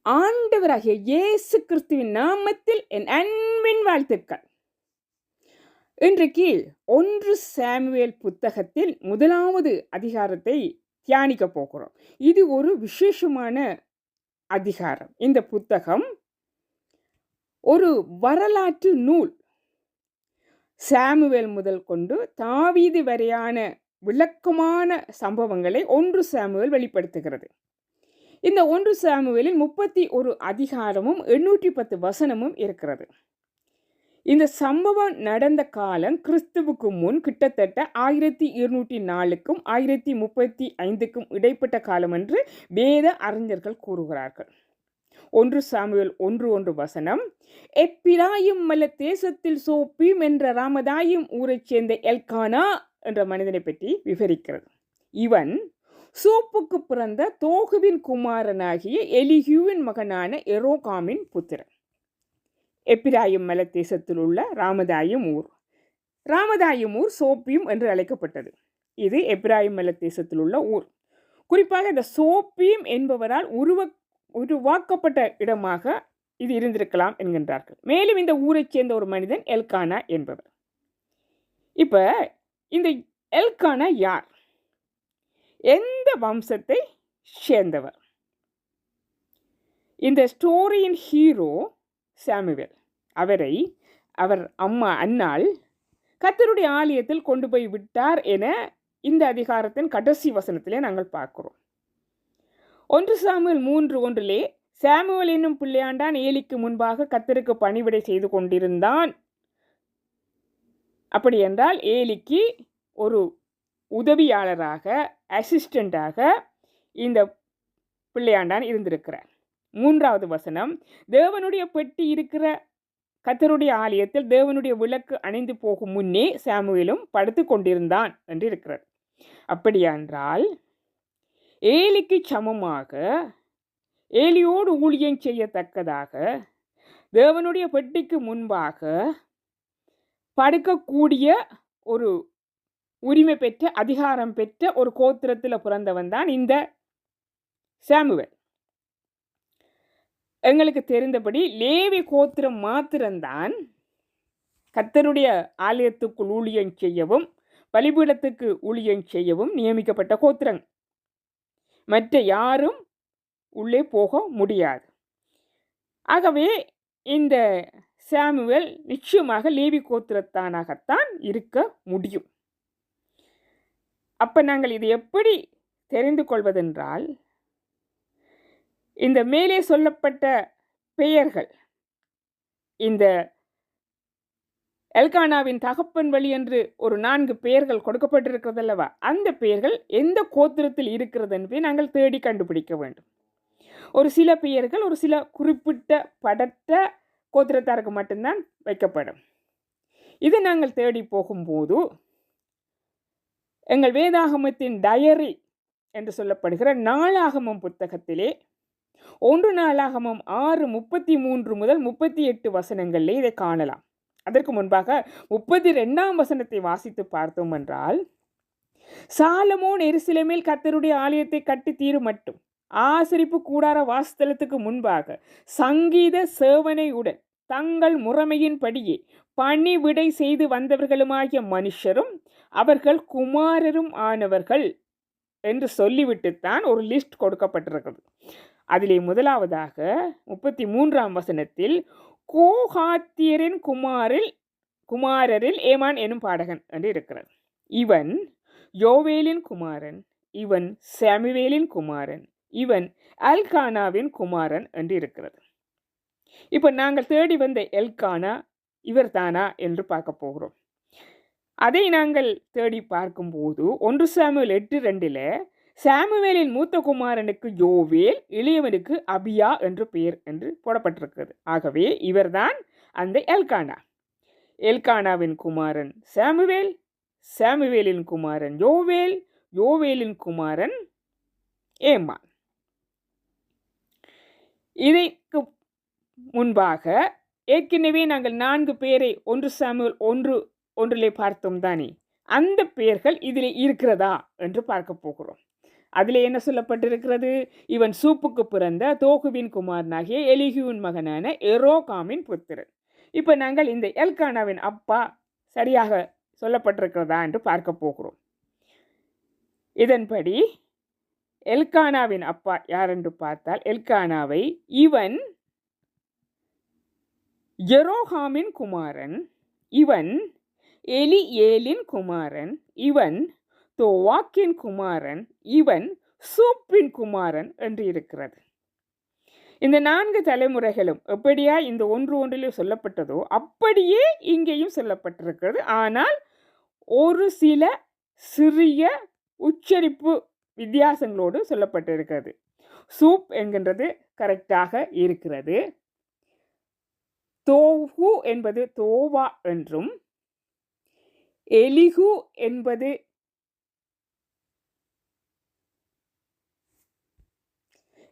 ஆண்டவராகிய இயேசு கிறிஸ்துவின் நாமத்தில் என் அன்பின் வாழ்த்துக்கள். இன்றைக்கு 1 சாமுவேல் புத்தகத்தில் முதலாவது அதிகாரத்தை தியானிக்க போகிறோம். இது ஒரு விசேஷமான அதிகாரம். இந்த புத்தகம் ஒரு வரலாற்று நூல். சாமுவேல் முதல் கொண்டு தாவீது வரையான விளக்கமான சம்பவங்களை 1 சாமுவேல் வெளிப்படுத்துகிறது. இந்த 1 சாமுவேலில் 31 அதிகாரமும் 810 வசனமும் இருக்கிறது. இந்த சம்பவம் நடந்த காலம் கிறிஸ்துவுக்கு முன் கிட்டத்தட்ட 1204க்கும் 1035க்கும் இடைப்பட்ட காலம் என்று வேத அறிஞர்கள் கூறுகிறார்கள். 1 சாமுவேல் 1:1 வசனம், எப்பிராயிம் மலை தேசத்தில் சோப்பீம் என்ற ராமதாயிம் ஊரைச் சேர்ந்த எல்கானா என்ற மனிதனை பற்றி விவரிக்கிறது. இவன் சோப்புக்கு பிறந்த தோகுவின் குமாரனாகிய எலிஹூவின் மகனான எரோகாமின் புத்திரன். எப்பிராயிம் மலை தேசத்தில் உள்ள ராமதாயிம் ஊர். ராமதாயிம் ஊர் சோப்பீம் என்று அழைக்கப்பட்டது. இது எப்பிராயிம் மலை தேசத்தில் உள்ள ஊர். குறிப்பாக இந்த சோப்பீம் என்பவரால் உருவாக்கப்பட்ட இடமாக இது இருந்திருக்கலாம் என்கின்றார்கள். மேலும் இந்த ஊரைச் சேர்ந்த ஒரு மனிதன் எல்கானா என்பவர். இப்ப இந்த எல்கானா யார்? எந்த வம்சத்தை சேர்ந்தவர்? இந்த ஸ்டோரியின் ஹீரோ சாமுவேல். அவர் அம்மா அன்னாள் கர்த்தருடைய ஆலயத்தில் கொண்டு போய் விட்டார் என இந்த அதிகாரத்தின் கடைசி வசனத்திலே நாங்கள் பார்க்கிறோம். 1 சாமுவேல் 3:1 சாமுவேல் என்னும் பிள்ளையாண்டான் ஏலிக்கு முன்பாக கர்த்தருக்கு பணிவிடை செய்து கொண்டிருந்தான். அப்படி என்றால் ஏலிக்கு ஒரு உதவியாளராக, அசிஸ்டண்டாக இந்த பிள்ளையாண்டான் இருந்திருக்கிறார். 3வது வசனம், தேவனுடைய பெட்டி இருக்கிற கர்த்தருடைய ஆலயத்தில் தேவனுடைய விளக்கு அணைந்து போகும் முன்னே சாமுவேலும் படுத்து கொண்டிருந்தான் என்று இருக்கிறார். அப்படியென்றால் ஏலிக்கு சமமாக ஏலியோடு ஊழியம் செய்யத்தக்கதாக தேவனுடைய பெட்டிக்கு முன்பாக படுக்கக்கூடிய ஒரு உரிமை பெற்ற, அதிகாரம் பெற்ற ஒரு கோத்திரத்தில் பிறந்தவன் தான் இந்த சாமுவேல். எங்களுக்கு தெரிந்தபடி லேவி கோத்திரம் மாத்திரம்தான் கர்த்தருடைய ஆலயத்துக்குள் ஊழியம் செய்யவும் பலிபீடத்துக்கு ஊழியம் செய்யவும் நியமிக்கப்பட்ட கோத்திரம். மற்ற யாரும் உள்ளே போக முடியாது. ஆகவே இந்த சாமுவேல் நிச்சயமாக லேவி கோத்திரத்தானாகத்தான் இருக்க முடியும். அப்போ நாங்கள் இது எப்படி தெரிந்து கொள்வதென்றால், இந்த மேலே சொல்லப்பட்ட பெயர்கள், இந்த எல்கானாவின் தகப்பன் வழி என்று ஒரு 4 பெயர்கள் கொடுக்கப்பட்டிருக்கிறது அல்லவா, அந்த பெயர்கள் எந்த கோத்திரத்தில் இருக்கிறது என்பதை நாங்கள் தேடி கண்டுபிடிக்க வேண்டும். ஒரு சில பெயர்கள் ஒரு சில குறிப்பிட்ட படத்த கோத்திரத்தாருக்கு மட்டும்தான் வைக்கப்படும். இதை நாங்கள் தேடி போகும்போது எங்கள் வேதாகமத்தின் டயரி என்று சொல்லப்படுகிற நாளாகமம் புத்தகத்திலே 1 நாளாகமம் 6:33 முதல் 38 வசனங்களிலே இதை காணலாம். அதற்கு முன்பாக 32ஆம் வசனத்தை வாசித்து பார்த்தோம் என்றால், சாலமோன் எருசலேமில் கர்த்தருடைய ஆலயத்தை கட்டி தீரும் மட்டும் ஆசரிப்பு கூடார வாசஸ்தலத்துக்கு முன்பாக சங்கீத சேவனையுடன் தங்கள் முறைமையின்படியே பணிவிடை செய்து வந்தவர்களுமாகிய மனுஷரும் அவர்கள் குமாரரும் ஆனவர்கள் என்று சொல்லிவிட்டுத்தான் ஒரு லிஸ்ட் கொடுக்கப்பட்டிருக்கிறது. அதிலே முதலாவதாக 33ஆம் வசனத்தில் கோகாத்தியரின் குமாரரில் ஏமான் எனும் பாடகன் என்று இருக்கிறது. இவன் யோவேலின் குமாரன், இவன் சாமுவேலின் குமாரன், இவன் எல்கானாவின் குமாரன் என்று இருக்கிறது. இப்போ நாங்கள் தேடி வந்த எல்கானா இவர் தானா என்று பார்க்க போகிறோம். அதை நாங்கள் தேடி பார்க்கும்போது 1 சாமுவேல் 8:2 சாமுவேலின் மூத்த குமாரனுக்கு யோவேல், இளையவனுக்கு அபியா என்று பெயர் என்று போடப்பட்டிருக்கிறது. ஆகவே இவர்தான் அந்த எல்கானா. எல்கானாவின் குமாரன் சாமுவேல், சாமுவேலின் குமாரன் யோவேல், யோவேலின் குமாரன் ஏமான். இதற்கு முன்பாக ஏற்கனவே நாங்கள் 4 பேரை 1 சாமுவேல் 1:1 பார்த்தோம் தானே, அந்த பெயர்கள் இதில் இருக்கிறதா என்று பார்க்க போகிறோம். அதில் என்ன சொல்லப்பட்டிருக்கிறது? இவன் சூப்புக்கு பிறந்த தோகுவின் குமாரனாகிய எலிகுவின் மகனான எரோகாமின் புத்திரன். இப்போ நாங்கள் இந்த எல்கானாவின் அப்பா சரியாக சொல்லப்பட்டிருக்கிறதா என்று பார்க்க போகிறோம். இதன்படி எல்கானாவின் அப்பா யார் என்று பார்த்தால், எல்கானாவை இவன் எரோகாமின் குமாரன், இவன் எலியேலின் குமாரன், இவன் தோவாக்கின் குமாரன், இவன் சூப்பின் குமாரன் என்று இருக்கிறது. இந்த 4 தலைமுறைகளும் எப்படியா இந்த ஒன்றிலே சொல்லப்பட்டதோ அப்படியே இங்கேயும் சொல்லப்பட்டிருக்கிறது. ஆனால் ஒரு சில சிறிய உச்சரிப்பு வித்தியாசங்களோடு சொல்லப்பட்டிருக்கிறது. சூப் என்கின்றது கரெக்டாக இருக்கிறது. தோஹு என்பது தோவா என்றும், எலிகு என்பது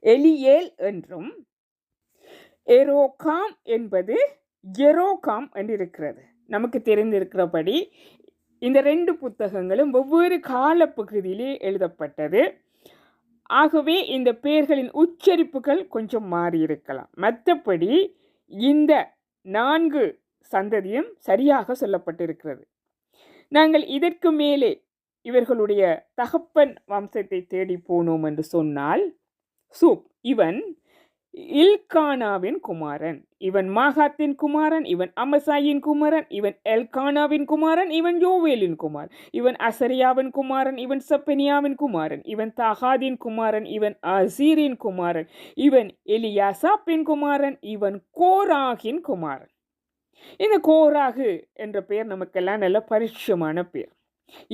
எலியேல் என்றும், எரோகாம் என்பது எரோகாம் என்று இருக்கிறது. நமக்கு தெரிந்திருக்கிறபடி இந்த 2 புத்தகங்களும் வெவ்வேறு காலப்பகுதியிலே எழுதப்பட்டது. ஆகவே இந்த பெயர்களின் உச்சரிப்புகள் கொஞ்சம் மாறியிருக்கலாம். மற்றபடி இந்த 4 சந்ததியும் சரியாக சொல்லப்பட்டிருக்கிறது. நாங்கள் இதற்கு மேலே இவர்களுடைய தகப்பன் வம்சத்தை தேடி போனோம் என்று சொன்னால், சூப் இவன் இல்கானாவின் குமாரன், இவன் மாகாத்தின் குமாரன், இவன் அமசாயின் குமாரன், இவன் எல்கானாவின் குமாரன், இவன் யோவேலின் குமாரன், இவன் அசரியாவின் குமாரன், இவன் செப்பனியாவின் குமாரன், இவன் தாகாதின் குமாரன், இவன் அசீரின் குமாரன், இவன் எலியாசாப்பின் குமாரன், இவன் கோராகின் குமாரன். இந்த கோராகு என்ற பெயர் நமக்கெல்லாம் நல்ல பரிச்சயமான பெயர்.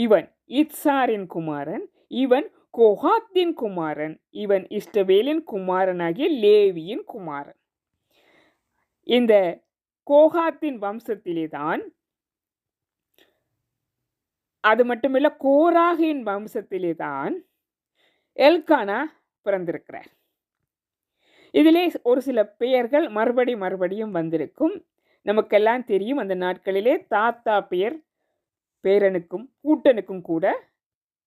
இவன் இத்சாரின் குமாரன், இவன் கோஹாத்தின் குமாரன், இவன் இஸ்ரவேலின் குமாரனாகிய லேவியின் குமாரன். இந்த கோஹாத்தின் வம்சத்திலே தான், அது மட்டுமில்ல கோராகின் வம்சத்திலே தான் எல்கானா பிறந்திருக்கிறார். இதிலே ஒரு சில பெயர்கள் மறுபடியும் வந்திருக்கும். நமக்கெல்லாம் தெரியும், அந்த நாட்களிலே தாத்தா பெயர் பேரனுக்கும் பூட்டனுக்கும் கூட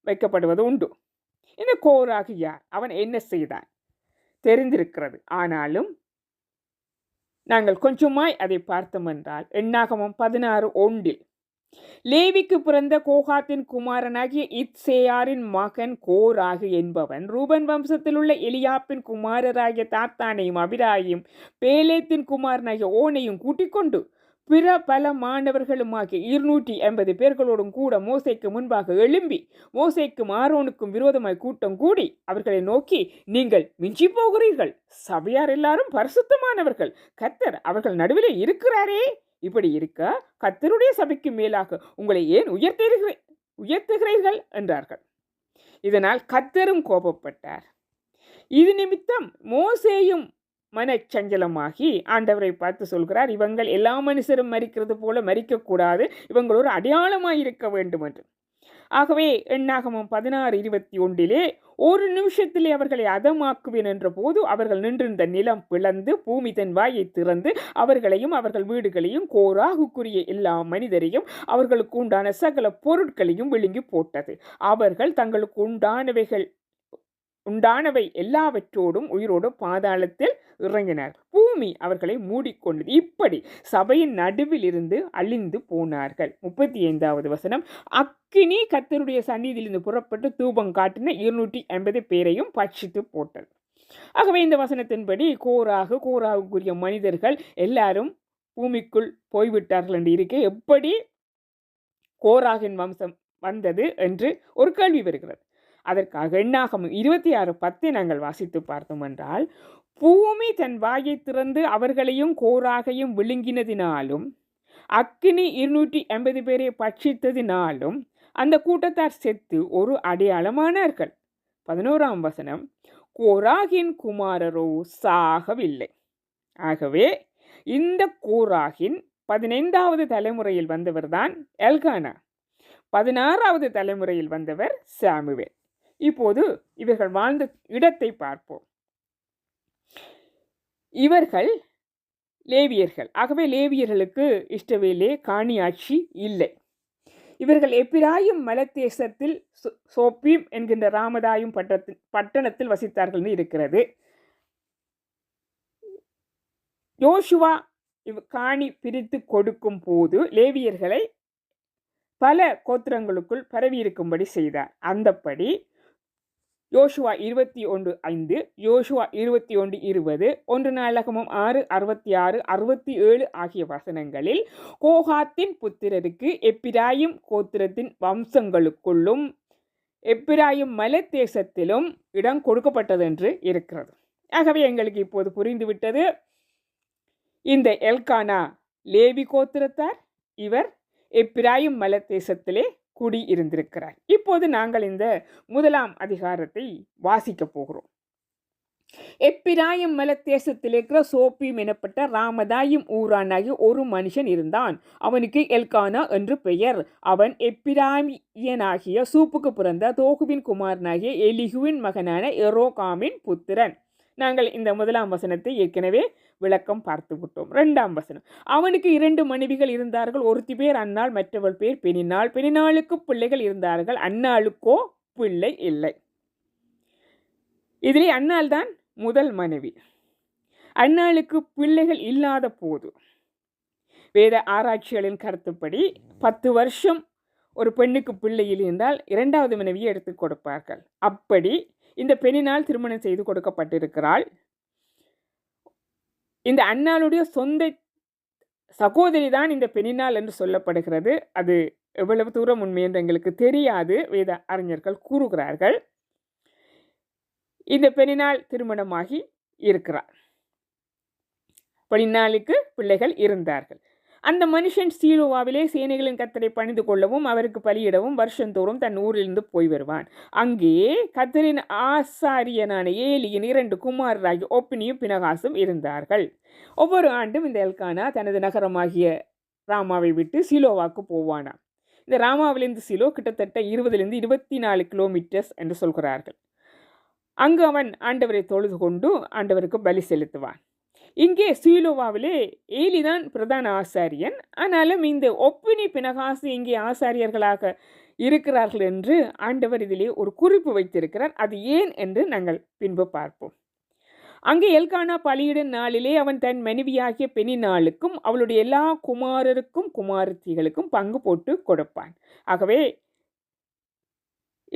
வைக்கப்படுவது உண்டு. இந்த கோராகு யார்? அவன் என்ன செய்தான்? தெரிந்திருக்கிறது. ஆனாலும் நாங்கள் கொஞ்சமாய் அதை பார்த்தோம் என்றால், எண்ணாகமம் 16:1 லேவிக்கு பிறந்த கோகாத்தின் குமாரனாகிய இத்சேயாரின் மகன் கோராகு என்பவன் ரூபன் வம்சத்தில் உள்ள எலியாப்பின் குமாரராகிய தாத்தானையும் அபிராயும் பேலேத்தின் குமாரனாகிய ஓனையும் கூட்டிக் கொண்டு பிற பல மாணவர்களுமாகிய 280 பேர்களோடும் கூட மோசேக்கு முன்பாக எழும்பி மோசேக்கும் ஆரோனுக்கும் விரோதமாய் கூட்டம் கூடி அவர்களை நோக்கி, நீங்கள் மிஞ்சி போகிறீர்கள், சபையார் எல்லாரும் பரிசுத்தமானவர்கள், கர்த்தர் அவர்கள் நடுவிலே இருக்கிறாரே, இப்படி இருக்க கர்த்தருடைய சபைக்கு மேலாக உங்களை ஏன் உயர்த்துகிறீர்கள் என்றார்கள். இதனால் கர்த்தரும் கோபப்பட்டார். இது நிமித்தம் மோசேயும் மனச்சஞ்சலமாகி ஆண்டவரை பார்த்து சொல்கிறார், இவங்கள் எல்லா மனுஷரும் மரிக்கிறது போல மரிக்கக்கூடாது, இவங்கள் ஒரு அடையாளமாயிருக்க வேண்டும் என்று. ஆகவே எண்ணாகமம் 16:21 ஒரு நிமிஷத்திலே அவர்களை அதமாக்குவேன் என்ற போது அவர்கள் நின்றிருந்த நிலம் பிளந்து பூமி தன் வாயை திறந்து அவர்களையும் அவர்கள் வீடுகளையும் கோராகுக்குரிய எல்லா மனிதரையும் அவர்களுக்கு உண்டான சகல பொருட்களையும் விழுங்கி போட்டது. அவர்கள் தங்களுக்கு உண்டானவை எல்லாவற்றோடும் உயிரோடு பாதாளத்தில் இறங்கினார். பூமி அவர்களை மூடிக்கொண்டது. இப்படி சபையின் நடுவில் இருந்து அழிந்து போனார்கள். 35வது வசனம், அக்கினி கர்த்தருடைய சந்நிதியிலிருந்து புறப்பட்டு தூபம் காட்டின 280 பேரையும் பட்சித்து போட்டது. ஆகவே இந்த வசனத்தின்படி கோராகுக்குரிய மனிதர்கள் எல்லாரும் பூமிக்குள் போய்விட்டார்கள் என்று இருக்க, எப்படி கோராகின் வம்சம் வந்தது என்று ஒரு கேள்வி வருகிறது. அதற்காக எண்ணாகமம் 26:10 நாங்கள் வாசித்து பார்த்தோம் என்றால், பூமி தன் வாயை திறந்து அவர்களையும் கோராகையும் விழுங்கினதினாலும் அக்கினி 280 பேரை பட்சித்ததினாலும் அந்த கூட்டத்தார் செத்து ஒரு அடையாளமானார்கள். 11ஆம் வசனம், கோராகின் குமாரரோ சாகவில்லை. ஆகவே இந்த கோராகின் 15வது தலைமுறையில் வந்தவர்தான் எல்கானா, 16வது தலைமுறையில் வந்தவர் சாமுவேல். இப்போது இவர்கள் வாழ்ந்த இடத்தை பார்ப்போம். இவர்கள் லேவியர்கள். ஆகவே லேவியர்களுக்கு இஸ்ரவேலிலே காணியாட்சி இல்லை. இவர்கள் எப்பிராயும் மலத்தேசத்தில் சோப்பீம் என்கின்ற ராமதாயும் பட்டணத்தில் வசித்தார்கள் இருக்கிறது. யோசுவா காணி பிரித்து கொடுக்கும் போது லேவியர்களை பல கோத்திரங்களுக்குள் பரவியிருக்கும்படி செய்தார். அந்தப்படி யோசுவா 21:5, யோசுவா 21:20, 1 நாளாகமம் 6:66, 67 ஆகிய வசனங்களில் கோகாத்தின் புத்திரருக்கு எப்பிராயிம் கோத்திரத்தின் வம்சங்களுக்குள்ளும் எப்பிராயிம் மலத்தேசத்திலும் இடம் கொடுக்கப்பட்டது என்று இருக்கிறது. ஆகவே எங்களுக்கு இப்போது புரிந்துவிட்டது, இந்த எல்கானா லேவி கோத்திரத்தார், இவர் எப்பிராயிம் மலத்தேசத்திலே குடி இருந்திருக்கிறார். இப்போது நாங்கள் இந்த 1ஆம் அதிகாரத்தை வாசிக்க போகிறோம். எப்பிராயிம் மலத்தேசத்தில் இருக்கிற சோப்பீம் எனப்பட்ட ராமதாயும் ஊரானாகிய ஒரு மனுஷன் இருந்தான். அவனுக்கு எல்கானா என்று பெயர். அவன் எப்பிராமியனாகிய சூப்புக்கு பிறந்த தோகுவின் குமாரனாகிய எலிகுவின் மகனான எரோகாமின் புத்திரன். நாங்கள் இந்த 1ஆம் வசனத்தை ஏற்கனவே விளக்கம் பார்த்து விட்டோம். 2ஆம் வசனம், அவனுக்கு 2 மனைவிகள் இருந்தார்கள். ஒருத்தி பேர் அன்னாள், மற்றவள் பேர் பெனினாள். பெனினாளுக்கு பிள்ளைகள் இருந்தார்கள், அன்னாளுக்கோ பிள்ளை இல்லை. இதிலே அன்னாள் தான் முதல் மனைவி. அன்னாளுக்கு பிள்ளைகள் இல்லாத போது வேத ஆராய்ச்சிகளின் கருத்துப்படி 10 வருஷம் ஒரு பெண்ணுக்கு பிள்ளையில் இருந்தால் 2வது மனைவியை எடுத்து கொடுப்பார்கள். அப்படி இந்த பெண்ணினால் திருமணம் செய்து கொடுக்கப்பட்டிருக்கிறாள். இந்த அன்னாளுடைய சொந்த சகோதரி தான் இந்த பெண்ணினால் என்று சொல்லப்படுகிறது. அது எவ்வளவு தூரம் உண்மை என்று எங்களுக்கு தெரியாது, வேத அறிஞர்கள் கூறுகிறார்கள். இந்த பெண்ணினால் திருமணமாகி இருக்கிறார். பெண்ணினாளுக்கு பிள்ளைகள் இருந்தார்கள். அந்த மனுஷன் சீலோவாவிலே சேனைகளின் கர்த்தரை பணிந்து கொள்ளவும் அவருக்கு பலியிடவும் வருஷந்தோறும் தன் ஊரிலிருந்து போய் வருவான். அங்கே கர்த்தரின் ஆசாரியனான ஏலியின் 2 குமாரராகிய ஒப்னியும் பினகாசும் இருந்தார்கள். ஒவ்வொரு ஆண்டும் இந்த எல்கானா தனது நகரமாகிய ராமாவை விட்டு சீலோவாக்கு போவானாம். இந்த ராமாவிலிருந்து சீலோ கிட்டத்தட்ட 20 24 கிலோமீட்டர்ஸ் என்று சொல்கிறார்கள். அங்கு அவன் ஆண்டவரை தொழுது கொண்டு ஆண்டவருக்கு பலி செலுத்துவான். இங்கே சீலோவாவிலே ஏலிதான் பிரதான ஆசாரியன். ஆனாலும் இந்த ஒப்பினி பினகாசு இங்கே ஆசாரியர்களாக இருக்கிறார்கள் என்று ஆண்டவர் இதிலே ஒரு குறிப்பு வைத்திருக்கிறார். அது ஏன் என்று நாங்கள் பின்பு பார்ப்போம். அங்கே எல்கானா பலியிடும் நாளிலே அவன் தன் மனைவியாகிய பெனினாளுக்கும் அவளுடைய எல்லா குமாரருக்கும் குமாரத்திகளுக்கும் பங்கு போட்டு கொடுப்பான். ஆகவே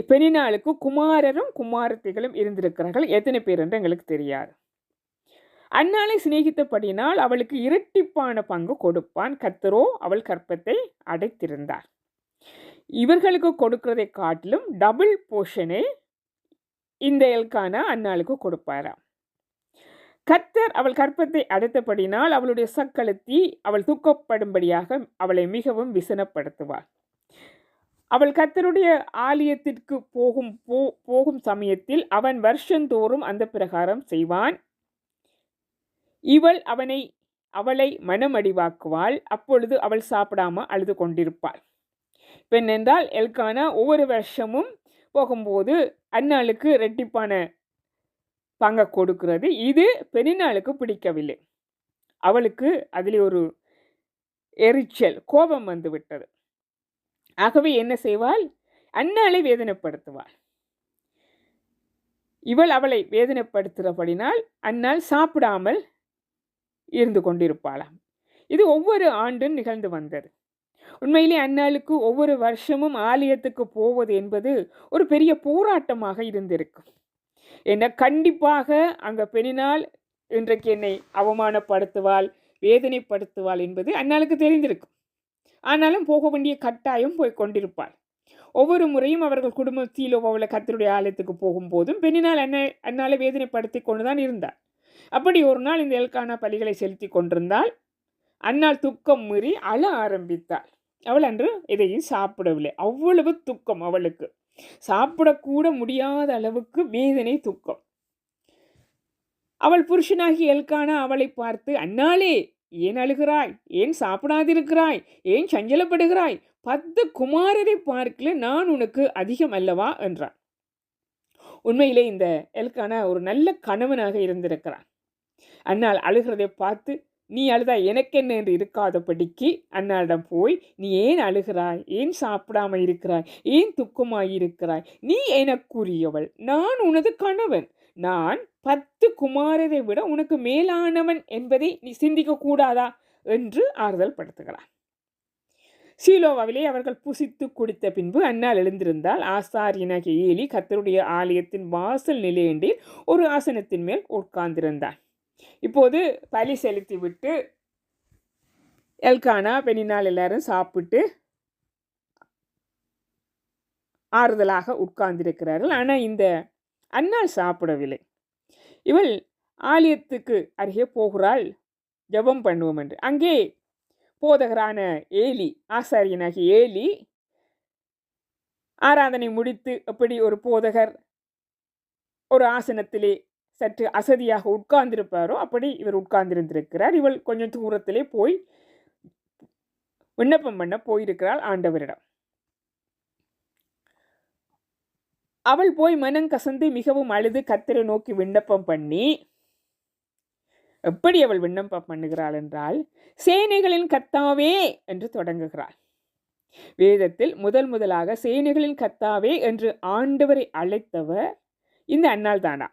பெனினாளுக்கு குமாரரும் குமாரத்திகளும் இருந்திருக்கிறார்கள். எத்தனை பேர் என்று எங்களுக்கு தெரியாது. அன்னாளை சிநேகித்தபடியினால் அவளுக்கு இரட்டிப்பான பங்கு கொடுப்பான். கர்த்தரோ அவள் கற்பத்தை அடைத்திருந்தார். இவர்களுக்கு கொடுக்கிறதை காட்டிலும் டபுள் போர்ஷனை இந்த எல்கானா அன்னாளுக்கு கொடுப்பாராம். கர்த்தர் அவள் கற்பத்தை அடைத்தபடினால் அவளுடைய சக்களத்தி அவள் தூக்கப்படும்படியாக அவளை மிகவும் விசனப்படுத்துவார். அவள் கர்த்தருடைய ஆலயத்திற்கு போகும் சமயத்தில் அவன் வருஷந்தோறும் அந்த பிரகாரம் செய்வான். இவள் அவளை மனமடிவாக்குவாள். அப்பொழுது அவள் சாப்பிடாமல் அழுது கொண்டிருப்பாள். பெண் என்றால் எல்கானா ஒவ்வொரு வருஷமும் போகும்போது அன்னாளுக்கு இரட்டிப்பான பங்கை கொடுக்கிறது. இது பெண்ணினாளுக்கு பிடிக்கவில்லை. அவளுக்கு அதில் ஒரு எரிச்சல், கோபம் வந்து விட்டது. ஆகவே என்ன செய்வாள்? அன்னாளை வேதனைப்படுத்துவாள். இவள் அவளை வேதனைப்படுத்துகிறபடினால் அன்னாள் சாப்பிடாமல் இருந்து கொண்டிருப்பாளாம். இது ஒவ்வொரு ஆண்டும் நிகழ்ந்து வந்தது. உண்மையிலே அன்னாளுக்கு ஒவ்வொரு வருஷமும் ஆலயத்துக்கு போவது என்பது ஒரு பெரிய போராட்டமாக இருந்திருக்கும். என்ன கண்டிப்பாக அங்கே பெண்ணினால் இன்றைக்கு என்னை அவமானப்படுத்துவாள், வேதனைப்படுத்துவாள் என்பது அன்னாளுக்கு தெரிந்திருக்கும். ஆனாலும் போக வேண்டிய கட்டாயம் போய் கொண்டிருப்பாள். ஒவ்வொரு முறையும் அவர்கள் குடும்பம் சீலோவாவில் கர்த்தருடைய ஆலயத்துக்கு போகும்போதும் பெண்ணினால் அன்னாலை வேதனைப்படுத்தி கொண்டுதான் இருந்தாள். அப்படி ஒரு நாள் இந்த எல்கானா பலிகளை செலுத்தி கொண்டிருந்தால் அன்னாள் துக்கம் மீறி அழ ஆரம்பித்தாள். அவள் அன்று எதையும் சாப்பிடவில்லை. அவ்வளவு துக்கம் அவளுக்கு. சாப்பிடக்கூட முடியாத அளவுக்கு வேதனை, துக்கம். அவள் புருஷனாகி எல்கானா அவளை பார்த்து, அன்னாளே ஏன் அழுகிறாய்? ஏன் சாப்பிடாதிருக்கிறாய்? ஏன் சஞ்சலப்படுகிறாய்? 10 குமாரரை பார்க்கல நான் உனக்கு அதிகம் அல்லவா என்றான். உண்மையிலே இந்த எல்கானா ஒரு நல்ல கணவனாக இருந்திருக்கிறான். அன்னாள் அழுகிறதை பார்த்து நீ அழுதா எனக்கென்ன என்று இருக்காதபடிக்கு அன்னாளிடம் போய், நீ ஏன் அழுகிறாய், ஏன் சாப்பிடாம இருக்கிறாய், ஏன் துக்கமாயிருக்கிறாய், நீ எனக்குரியவள், நான் உனது கணவன், நான் 10 குமாரரை விட உனக்கு மேலானவன் என்பதை நீ சிந்திக்க கூடாதா என்று ஆறுதல் படுத்துகிறார். சீலோவாவிலே அவர்கள் புசித்து குடித்த பின்பு அன்னாள் எழுந்திருந்தால், ஆசாரியனாகிய ஏலி கர்த்தருடைய ஆலயத்தின் வாசல் நிலையண்டில் ஒரு ஆசனத்தின் மேல் உட்கார்ந்திருந்தான். இப்போது பலி செலுத்தி விட்டு எல்கானா பெண்ணினால் எல்லாரும் சாப்பிட்டு ஆறுதலாக உட்கார்ந்திருக்கிறார்கள். ஆனால் இந்த அன்னாள் சாப்பிடவில்லை. இவள் ஆலயத்துக்கு அருகே போகிறாள், ஜெபம் பண்ணுவோம் என்று. அங்கே போதகரான ஏலி, ஆசாரியனாகிய ஏலி ஆராதனை முடித்து எப்படி ஒரு போதகர் ஒரு ஆசனத்திலே சற்று அசதியாக உட்கார்ந்திருப்பாரோ அப்படி இவர் உட்கார்ந்திருந்திருக்கிறார். இவள் கொஞ்சம் தூரத்திலே போய் விண்ணப்பம் பண்ண போயிருக்கிறாள் ஆண்டவரிடம். அவள் போய் மனம் கசந்து மிகவும் அழுது கர்த்தரை நோக்கி விண்ணப்பம் பண்ணி, எப்படி அவள் விண்ணப்பம் பண்ணுகிறாள் என்றால், சேனைகளின் கர்த்தாவே என்று தொடங்குகிறாள். வேதத்தில் முதலாக சேனைகளின் கர்த்தாவே என்று ஆண்டவரை அழைத்தவர் இந்த அன்னாள் தானா.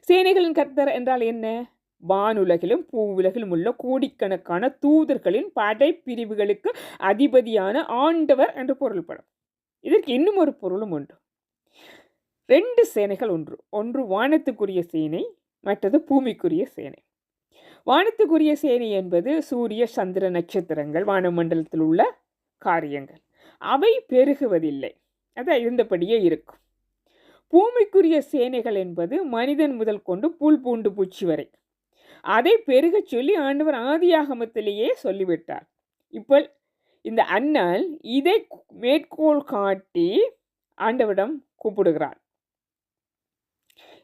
சேனைகளின் கர்த்தர் என்றால் என்ன? வானுலகிலும் பூவுலகிலும் உள்ள கோடிக்கணக்கான தூதர்களின் படைப்பிரிவுகளுக்கு அதிபதியான ஆண்டவர் என்று பொருள்படும். இதற்கு இன்னும் ஒரு பொருளும் உண்டு. 2 சேனைகள் ஒன்று வானத்துக்குரிய சேனை, மற்றது பூமிக்குரிய சேனை. வானத்துக்குரிய சேனை என்பது சூரிய சந்திர நட்சத்திரங்கள், வானமண்டலத்தில் உள்ள காரியங்கள். அவை பெருகுவதில்லை, அது இருந்தபடியே இருக்கும். பூமிக்குரிய சேனைகள் என்பது மனிதன் முதல் கொண்டு புல் பூண்டு பூச்சி வரை. அதை பெருக சொல்லி ஆண்டவர் ஆதியாகமத்திலேயே சொல்லிவிட்டார். இப்போ இந்த அன்னாள் இதை மேற்கோள் காட்டி ஆண்டவரிடம் கூப்பிடுகிறாள்.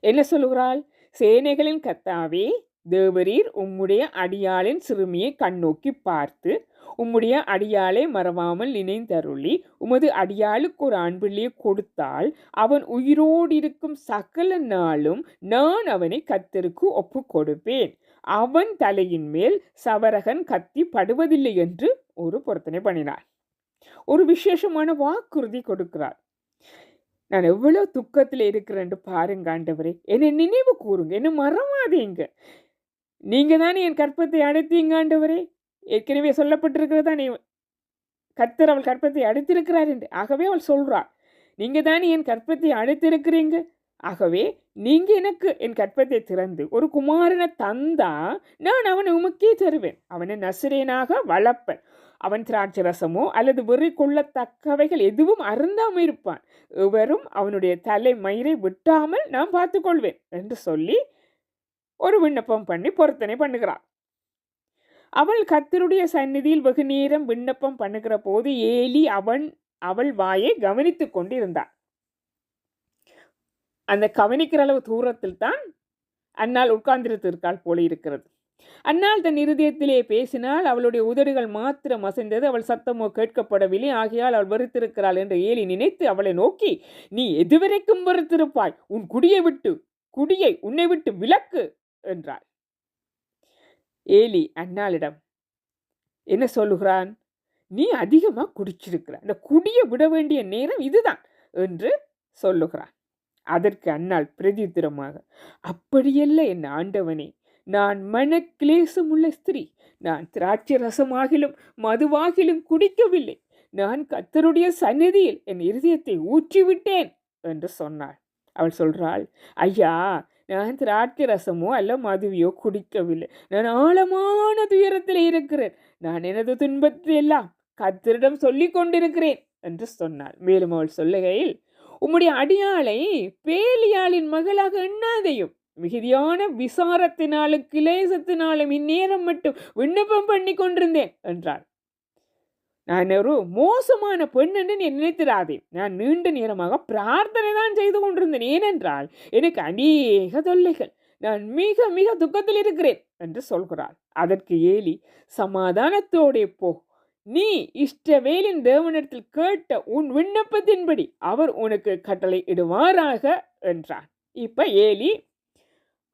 என்ன சொல்லுகிறாள்? சேனைகளின் கர்த்தாவே, தேவரீர் உம்முடைய அடியாளின் சிறுமியை கண்ணோக்கி பார்த்து உம்முடைய அடியாளை மறவாமல் நினைந்தருளி உமது அடியாளுக்கு ஒரு ஆண் பிள்ளையை கொடுத்தால் அவன் உயிரோடு இருக்கும் சகல நாளும் நான் அவனை கர்த்தருக்கு ஒப்பு கொடுப்பேன். அவன் தலையின் மேல் சவரகன் கத்தி படுவதில்லை என்று ஒரு பொருத்தனை பண்ணினார். ஒரு விசேஷமான வாக்குறுதி கொடுக்கிறார். நான் எவ்வளோ துக்கத்தில் இருக்கிறேன் பாருங்க ஆண்டவரே, என்னை நினைவு கூறுங்க, என்னை மறவாதீங்க. நீங்க தானே என் கற்பத்தை அடைத்தீங்க ஆண்டவரே. ஏற்கனவே சொல்லப்பட்டிருக்கிறதா நீ கர்த்தர் அவள் கற்பத்தை அடைத்திருக்கிறார் என்று. ஆகவே அவள் சொல்றாள், நீங்க தானே என் கற்பத்தை அடைத்திருக்கிறீங்க, ஆகவே நீங்க எனக்கு என் கற்பத்தை திறந்து ஒரு குமாரனை தந்தா நான் அவனை உமக்கே தருவேன். அவனை நசிரேனாக வளர்ப்பேன். அவன் திராட்சை ரசமோ அல்லது வெறி கொள்ளத்தக்கவைகள் எதுவும் அருந்தாமல் இருப்பான். எவரும் அவனுடைய தலை மயிரை விட்டாமல் நான் பார்த்துக்கொள்வேன் என்று சொல்லி ஒரு விண்ணப்பம் பண்ணி பொருத்தனை பண்ணுகிறாள். அவள் கர்த்தருடைய சந்நிதியில் வெகு நேரம் விண்ணப்பம் பண்ணுகிற போது ஏலி அவள் வாயை கவனித்து கொண்டு இருந்தாள். அந்த கவனிக்கிற அளவு தூரத்தில் தான் அன்னாள் உட்கார்ந்திருக்காள் போல இருக்கிறது. அன்னாள் தன் இருதயத்திலே பேசினால், அவளுடைய உதடுகள் மாத்திரம் அசைந்தது, அவள் சத்தமோ கேட்கப்படவில்லை. ஆகையால் அவள் வெறுத்திருக்கிறாள் என்று ஏலி நினைத்து அவளை நோக்கி, நீ எதுவரைக்கும் வெறுத்திருப்பாய்? உன் குடியை உன்னை விட்டு விலக்கு என்றாள். ஏலி அன்னாளிடம் என்ன சொல்லுகிறான்? நீ அதிகமாக குடிச்சிருக்கிறாய், இந்த குடியை விட வேண்டிய நேரம் இதுதான் என்று சொல்லுகிறான். அதற்கு அன்னாள் பிரதித்திரமாக, அப்படியல்ல என் ஆண்டவனே, நான் மனக்கிலேசமுள்ள ஸ்திரீ, நான் திராட்சை ரசமாகிலும் மதுவாகிலும் குடிக்கவில்லை, நான் கர்த்தருடைய சந்நிதியில் என் இருதயத்தை ஊற்றிவிட்டேன் என்று சொன்னாள். அவள் சொல்றாள், ஐயா, நான் திராட்சை ரசமோ அல்ல மதுவையோ குடிக்கவில்லை, நான் ஆழமான துயரத்தில் இருக்கிறேன், நான் எனது துன்பத்தை எல்லாம் கர்த்தரிடம் சொல்லிக் கொண்டிருக்கிறேன் என்று சொன்னாள். மேலும் அவள் சொல்லுகையில், உம்முடைய அடியாளை பேலியாளின் மகளாக எண்ணாதையும், மிகுதியான விசாரத்தினாலும் கிளேசத்தினாலும் இந்நேரம் மட்டும் விண்ணப்பம் பண்ணி கொண்டிருந்தேன் என்றாள். நான் ஒரு மோசமான பெண் என்று நீ நினைத்திராதே, நான் நீண்ட நேரமாக பிரார்த்தனை தான் செய்து கொண்டிருந்தேன். ஏனென்றால் எனக்கு அநேக தொல்லைகள், நான் மிக மிக துக்கத்தில் இருக்கிறேன் என்று சொல்கிறாள். அதற்கு ஏலி, சமாதானத்தோடே போ, நீ இஷ்டவேலின் தேவனிடத்தில் கேட்ட உன் விண்ணப்பத்தின்படி அவர் உனக்கு கட்டளை இடுவாராக என்றான். இப்ப ஏலி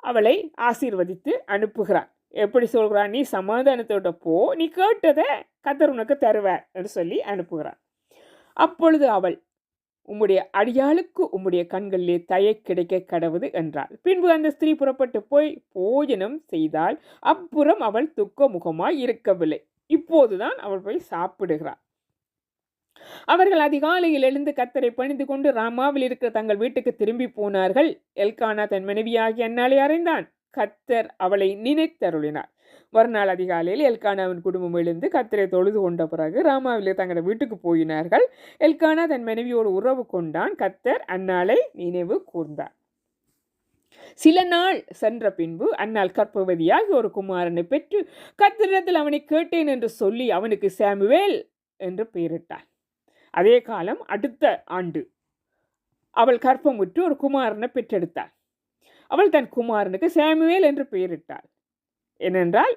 அவளை ஆசீர்வதித்து அனுப்புகிறார். எப்படி சொல்கிறான், நீ சமாதானத்தோட போ, நீ கேட்டதை கர்த்தர் உனக்கு தருவார் என்று சொல்லி அனுப்புகிறான். அப்பொழுது அவள், உம்முடைய அடியாளுக்கு உம்முடைய கண்களிலே தயை கிடைக்க கடவுது என்றாள். பின்பு அந்த ஸ்திரீ புறப்பட்டு போய் போஜனம் செய்தால் அப்புறம் அவள் துக்க முகமாய் இருக்கவில்லை. இப்போதுதான் அவள் போய் சாப்பிடுகிறாள். அவர்கள் அதிகாலையில் எழுந்து கர்த்தரை பணிந்து கொண்டு ராமாவில் இருக்கிற தங்கள் வீட்டுக்கு திரும்பி போனார்கள். எல்கானா தன் மனைவியாகிய அன்னாளை அறிந்தான். கர்த்தர் அவளை நினைத்தருளினார். மறுநாள் அதிகாலையில் எல்கானாவின் குடும்பம் எழுந்து கர்த்தரை தொழுது கொண்ட பிறகு ராமாவில் தங்கள் வீட்டுக்கு போயினார்கள். எல்கானா தன் மனைவியோடு உறவு கொண்டான். கர்த்தர் அன்னாளை நினைவு கூர்ந்தார். சில நாள் சென்ற பின்பு அன்னாள் கர்ப்பவதியாகி ஒரு குமாரனை பெற்று கர்த்தரிடத்தில் அவனை கேட்டேன் என்று சொல்லி அவனுக்கு சாமுவேல் என்று பெயரிட்டாள். அதே காலம் அடுத்த ஆண்டு அவள் கர்ப்பமுற்று ஒரு குமாரனை பெற்றெடுத்தாள். அவள் தன் குமாரனுக்கு சாமுவேல் என்று பெயரிட்டாள். ஏனென்றால்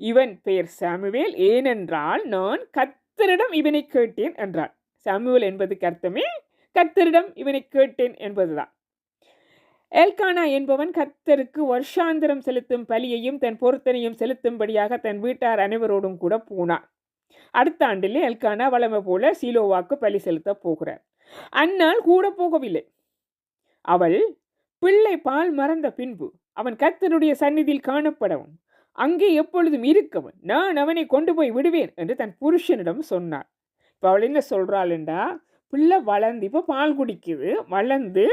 இவன் பெயர் சாமுவேல், ஏனென்றால் நான் கர்த்தரிடம் இவனை கேட்டேன் என்றாள். சாமுவேல் என்பதுக்கு அர்த்தமே கர்த்தரிடம் இவனை கேட்டேன் என்பதுதான். எல்கானா என்பவன் கர்த்தருக்கு வருஷாந்திரம் செலுத்தும் பலியையும் தன் பொருத்தனையும் செலுத்தும்படியாக தன் வீட்டார் அனைவரோடும் கூட போனான். அடுத்த ஆண்டிலே எல்கானா வளமை போல சீலோவாக்கு பலி செலுத்த போகிறார். அன்னாள் கூட போகவில்லை. அவள் பிள்ளை பால் மறந்த பின்பு அவன் கர்த்தருடைய சந்நிதியில் காணப்படவும் அங்கே எப்பொழுதும் இருக்கவன் நான் அவனை கொண்டு போய் விடுவேன் என்று தன் புருஷனிடம் சொன்னார். இப்போ அவள் என்ன சொல்கிறாள் என்றா, பிள்ளை வளர்ந்து இப்போ பால் குடிக்குது, வளர்ந்து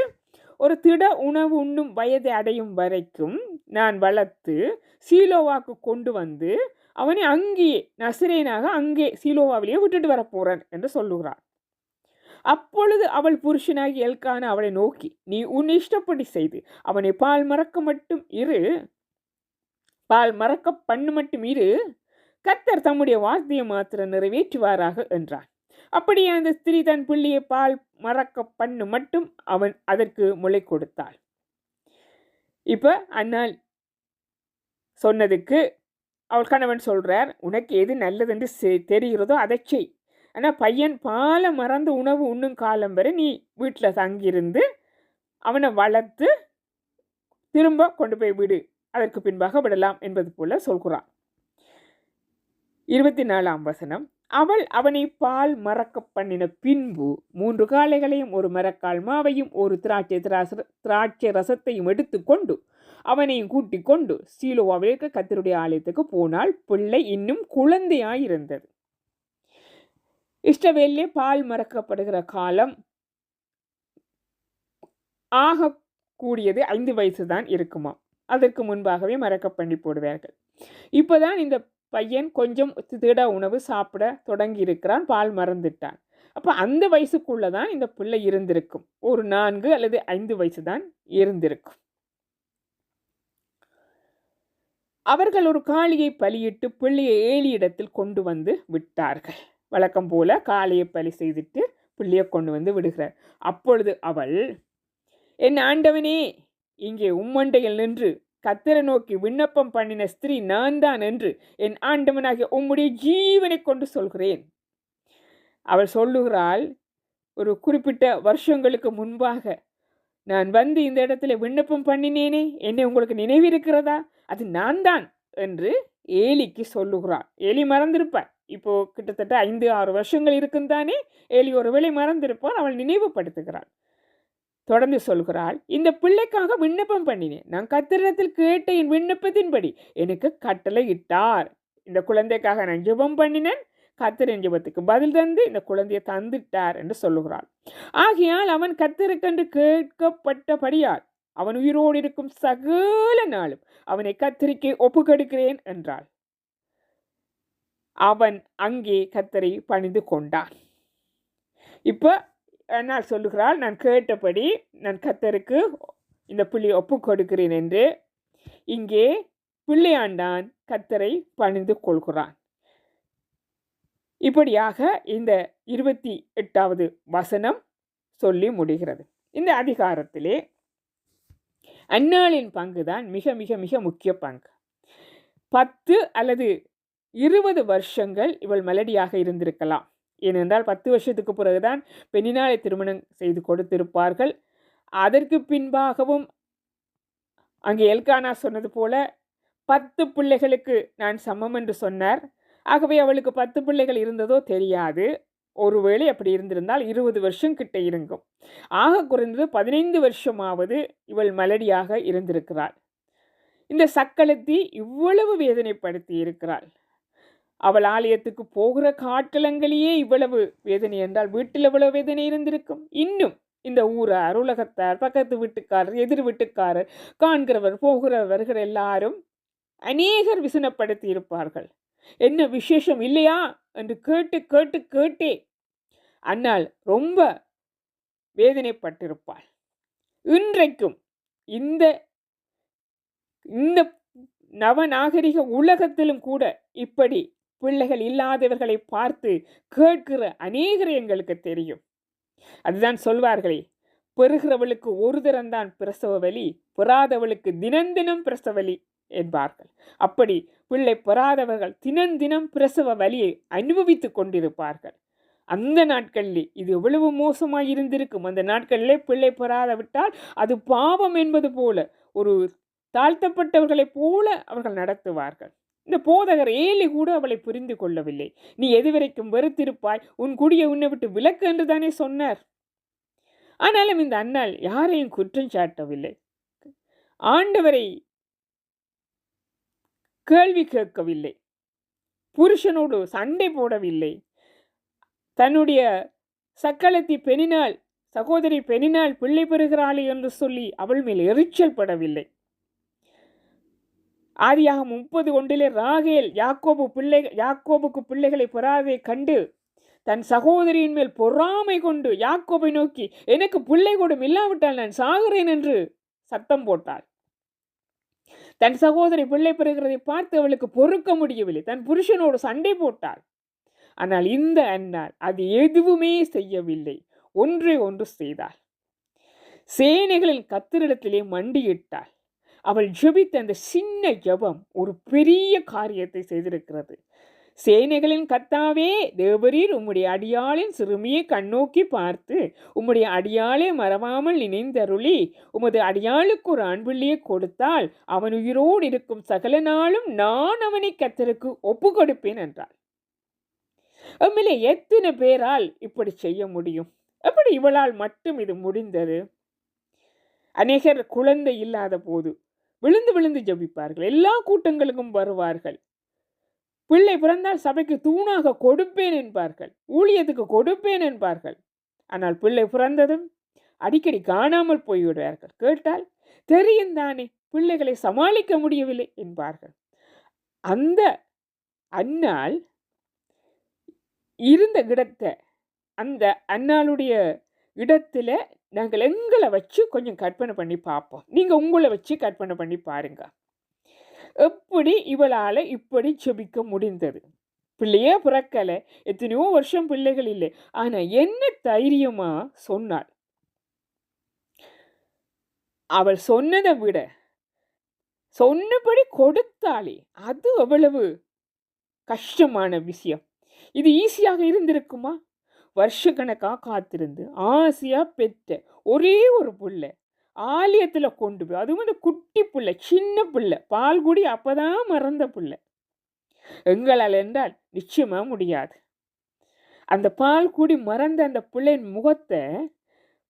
ஒரு திட உணவு உண்ணும் வயதை அடையும் வரைக்கும் நான் வளர்த்து சீலோவாக்கு கொண்டு வந்து அவனை அங்கேயே நசரேனாக அங்கே சீலோவாவிலேயே விட்டுட்டு வரப்போறேன் என்று சொல்லுகிறார். அப்பொழுது அவள் புருஷனாகி எல்கானா அவளை நோக்கி, நீ உன் இஷ்டப்படி செய்து அவனை பால் மறக்க மட்டும் இரு, பால் மறக்க பண்ணு மட்டும் இரு, கர்த்தர் தம்முடைய வார்த்தையை மாத்திரம் நிறைவேற்றுவாராக என்றான். அப்படியே அந்த ஸ்திரீ தன் பிள்ளையை பால் மறக்க பண்ணு மட்டும் அவன் அதற்கு முளை கொடுத்தாள். இப்ப அன்னாள் சொன்னதுக்கு அவள் கணவன் சொல்றார், உனக்கு எது நல்லதென்று தெரிகிறதோ அதை செய். ஆனால் பையன் பாலை மறந்து உணவு உண்ணும் காலம் வரை நீ வீட்டில் தங்கியிருந்து அவனை வளர்த்து திரும்ப கொண்டு போய் விடு, அதற்கு பின்பாக விடலாம் என்பது போல சொல்கிறான். 24ஆம் வசனம். அவள் அவனை பால் மறக்க பண்ணின பின்பு 3 காளைகளையும் ஒரு மரக்கால் மாவையும் ஒரு திராட்சை ரசத்தையும் எடுத்துக்கொண்டு அவனையும் கூட்டிக் கொண்டு சீலோவாவிற்கு கர்த்தருடைய ஆலயத்துக்கு போனால் பிள்ளை இன்னும் குழந்தையாயிருந்தது. இஸ்ரவேலிலே பால் மறக்கப்படுகிற காலம் ஆகக்கூடியது 5 வயசு தான் இருக்குமா. அதற்கு முன்பாகவே மறக்க பண்ணி போடுவார்கள். இப்போதான் இந்த பையன் கொஞ்சம் திட உணவு சாப்பிட தொடங்கி இருக்கிறான், பால் மறந்துட்டான். அப்போ அந்த வயசுக்குள்ளே தான் இந்த பிள்ளை இருந்திருக்கும். ஒரு 4 அல்லது 5 வயசு தான் இருந்திருக்கும். அவர்கள் ஒரு காளையை பலியிட்டு பிள்ளையை ஏலியிடத்தில் கொண்டு வந்து விட்டார்கள். வழக்கம் போல காளையை பலி செய்துட்டு பிள்ளையை கொண்டு வந்து விடுகிறார். அப்பொழுது அவள், என் ஆண்டவனே, இங்கே உம்மண்டையில் நின்று கர்த்தரை நோக்கி விண்ணப்பம் பண்ணின ஸ்திரீ நான் தான் என்று என் ஆண்டவனாகிய உம்முடைய ஜீவனை கொண்டு சொல்கிறேன். அவள் சொல்லுகிறாள், ஒரு குறிப்பிட்ட வருஷங்களுக்கு முன்பாக நான் வந்து இந்த இடத்துல விண்ணப்பம் பண்ணினேனே, என்னை உங்களுக்கு நினைவிருக்கிறதா, அது நான் தான் என்று ஏலிக்கு சொல்லுகிறாள். ஏலி மறந்திருப்பார். இப்போ கிட்டத்தட்ட 5-6 வருஷங்கள் இருக்குந்தானே, ஏலி ஒருவேளை மறந்திருப்பான். அவள் நினைவுபடுத்துகிறாள். தொடர்ந்து சொல்கிறாள், இந்த பிள்ளைக்காக விண்ணப்பம் பண்ணினேன். நான் கர்த்தரிடத்தில் கேட்ட என் விண்ணப்பத்தின்படி எனக்கு கட்டளை இட்டார். இந்த குழந்தைக்காக நான் ஜெபம் பண்ணினேன், கர்த்தர் என் ஜெபத்துக்கு பதில் தந்து இந்த குழந்தையை தந்துட்டார் என்று சொல்லுகிறாள். ஆகையால் அவன் கர்த்தருக்கென்று கேட்கப்பட்டபடியால் அவன் உயிரோடு இருக்கும் சகல நாளும் அவனை கர்த்தருக்கு ஒப்புக்கொடுக்கிறேன் என்றாள். அவன் அங்கே கர்த்தரை பணிந்து கொண்டான். இப்போ நான் சொல்லுகிறாள், நான் கேட்டபடி நான் கர்த்தருக்கு இந்த பிள்ளையை ஒப்பு கொடுக்கிறேன் என்று. இங்கே பிள்ளையாண்டான் கர்த்தரை பணிந்து கொள்கிறான். இப்படியாக இந்த 28வது வசனம் சொல்லி முடிகிறது. இந்த அதிகாரத்திலே அன்னாளின் பங்குதான் மிக மிக மிக முக்கிய பங்கு. 10 அல்லது 20 வருஷங்கள் இவள் மெலடியாக இருந்திருக்கலாம். ஏனென்றால் 10 வருஷத்துக்கு பிறகுதான் பெண்ணினாலை திருமணம் செய்து கொடுத்திருப்பார்கள். அதற்கு பின்பாகவும் அங்கே எல்கானா சொன்னது போல 10 பிள்ளைகளுக்கு நான் சமம் என்று சொன்னார். ஆகவே அவளுக்கு 10 பிள்ளைகள் இருந்ததோ தெரியாது. ஒருவேளை அப்படி இருந்திருந்தால் 20 வருஷம் கிட்ட இருக்கும். ஆக குறைந்தது 15 வருஷமாவது இவள் மலடியாக இருந்திருக்கிறாள். இந்த சக்களத்தி இவ்வளவு வேதனைப்படுத்தி இருக்கிறாள். அவள் ஆலயத்துக்கு போகிற காட்டலங்களிலேயே இவ்வளவு வேதனை என்றால் வீட்டில் எவ்வளவு வேதனை இருந்திருக்கும். இன்னும் இந்த ஊரார், உலகத்தார், பக்கத்து வீட்டுக்காரர், எதிர் வீட்டுக்காரர், காண்கிறவர் போகிறவர்கள் எல்லாரும் அநேகர் விசனப்படுத்தி இருப்பார்கள். என்ன விசேஷம் இல்லையா என்று கேட்டு கேட்டு கேட்டே அன்னாள் ரொம்ப வேதனைப்பட்டிருப்பாள். இன்றைக்கும் இந்த இந்த நவநாகரிக உலகத்திலும் கூட இப்படி பிள்ளைகள் இல்லாதவர்களை பார்த்து கேட்கிற அநேகர் எங்களுக்கு தெரியும். அதுதான் சொல்வார்களே, பெறுகிறவளுக்கு ஒரு தரம்தான் பிரசவ வலி, பெறாதவளுக்கு தினம் தினம் பிரசவ வலி என்பார்கள். அப்படி பிள்ளை பெறாதவர்கள் தினம் தினம் பிரசவ வலியை அனுபவித்துக் கொண்டிருப்பார்கள். அந்த நாட்களிலே இது எவ்வளவு மோசமாக இருந்திருக்கும். அந்த நாட்களிலே பிள்ளை பெறாத விட்டால் அது பாவம் என்பது போல, ஒரு தாழ்த்தப்பட்டவர்களைப் போல அவர்கள் நடத்துவார்கள். இந்த போதகர் ஏலி கூட அவளை புரிந்து கொள்ளவில்லை. நீ எதுவரைக்கும் வெறுத்திருப்பாய், உன் குடியை உன்னை விட்டு விலக்கு என்று தானே சொன்னார். ஆனாலும் இந்த அன்னாள் யாரையும் குற்றம் சாட்டவில்லை. ஆண்டவரை கேள்வி கேட்கவில்லை. புருஷனோடு சண்டை போடவில்லை. தன்னுடைய சக்களத்தி பெண்ணினால், சகோதரி பெண்ணினால் பிள்ளை பெறுகிறாளே என்று சொல்லி அவள் மேல் எரிச்சல் படவில்லை. ஆதியாகமம் 30:1 ராகேல் யாக்கோபுக்கு பிள்ளைகளை பெறாதே கண்டு தன் சகோதரியின் மேல் பொறாமை கொண்டு யாக்கோபை நோக்கி, எனக்கு பிள்ளை கூட இல்லாவிட்டால் நான் சாகிறேன் என்று சத்தம் போட்டாள். தன் சகோதரி பிள்ளை பெறுகிறதை பார்த்து அவளுக்கு பொறுக்க முடியவில்லை. தன் புருஷனோடு சண்டை போட்டாள். ஆனால் இந்த அன்னாள் அது எதுவுமே செய்யவில்லை. ஒன்றே ஒன்று செய்தாள். சேனைகளின் கர்த்தரிடத்திலே மண்டியிட்டாள். அவள் ஜெபித்த அந்த சின்ன ஜெபம் ஒரு பெரிய காரியத்தை செய்திருக்கிறது. சேனைகளின் கர்த்தாவே தேவரீர் உம்முடைய அடியாளின் சிறுமியை கண்ணோக்கி பார்த்து உம்முடைய அடியாளை மறவாமல் நினைந்தருளி உமது அடியாளுக்கு ஒரு ஆண் பிள்ளையை கொடுத்தால் அவன் உயிரோடு இருக்கும் சகல நாளும் நான் அவனை கர்த்தருக்கு ஒப்பு கொடுப்பேன் என்றாள். உண்மையிலே எத்தனை பேரால் இப்படி செய்ய முடியும்? எப்படி இவளால் மட்டும் இது முடிந்தது? அநேகர் குழந்தை இல்லாத போது விழுந்து விழுந்து ஜபிப்பார்கள். எல்லா கூட்டங்களுக்கும் வருவார்கள். பிள்ளை பிறந்தால் சபைக்கு தூணாக கொடுப்பேன் என்பார்கள், ஊழியத்துக்கு கொடுப்பேன் என்பார்கள். ஆனால் பிள்ளை பிறந்ததும் அடிக்கடி காணாமல் போய்விடுவார்கள். கேட்டால் தெரியும் தானே, பிள்ளைகளை சமாளிக்க முடியவில்லை என்பார்கள். அந்த அன்னாள் இருந்த இடத்தை, அந்த அன்னாளுடைய இடத்துல நாங்கள் எங்களை வச்சு கொஞ்சம் கற்பனை பண்ணி பார்ப்போம். நீங்கள் உங்களை வச்சு கற்பனை பண்ணி பாருங்க. எப்படி இவளால் இப்படி செபிக்க முடிந்தது? பிள்ளையே பிறக்கலை, எத்தனையோ வருஷம் பிள்ளைகள் இல்லை. ஆனால் என்ன தைரியமா சொன்னாள். அவள் சொன்னதை விட சொன்னபடி கொடுத்தாளே, அது அவ்வளவு கஷ்டமான விஷயம். இது ஈஸியாக இருந்திருக்குமா? வருஷக்கணக்காக காத்திருந்து ஆசையாக பெற்ற ஒரே ஒரு பிள்ளை ஆலயத்தில் கொண்டு போய், அதுவும் அந்த குட்டி பிள்ளை, சின்ன பிள்ளை, பால் குடி அப்போதான் மறந்த பிள்ளை. எங்களால் என்றால் நிச்சயமாக முடியாது. அந்த பால் குடி மறந்த அந்த பிள்ளையின் முகத்தை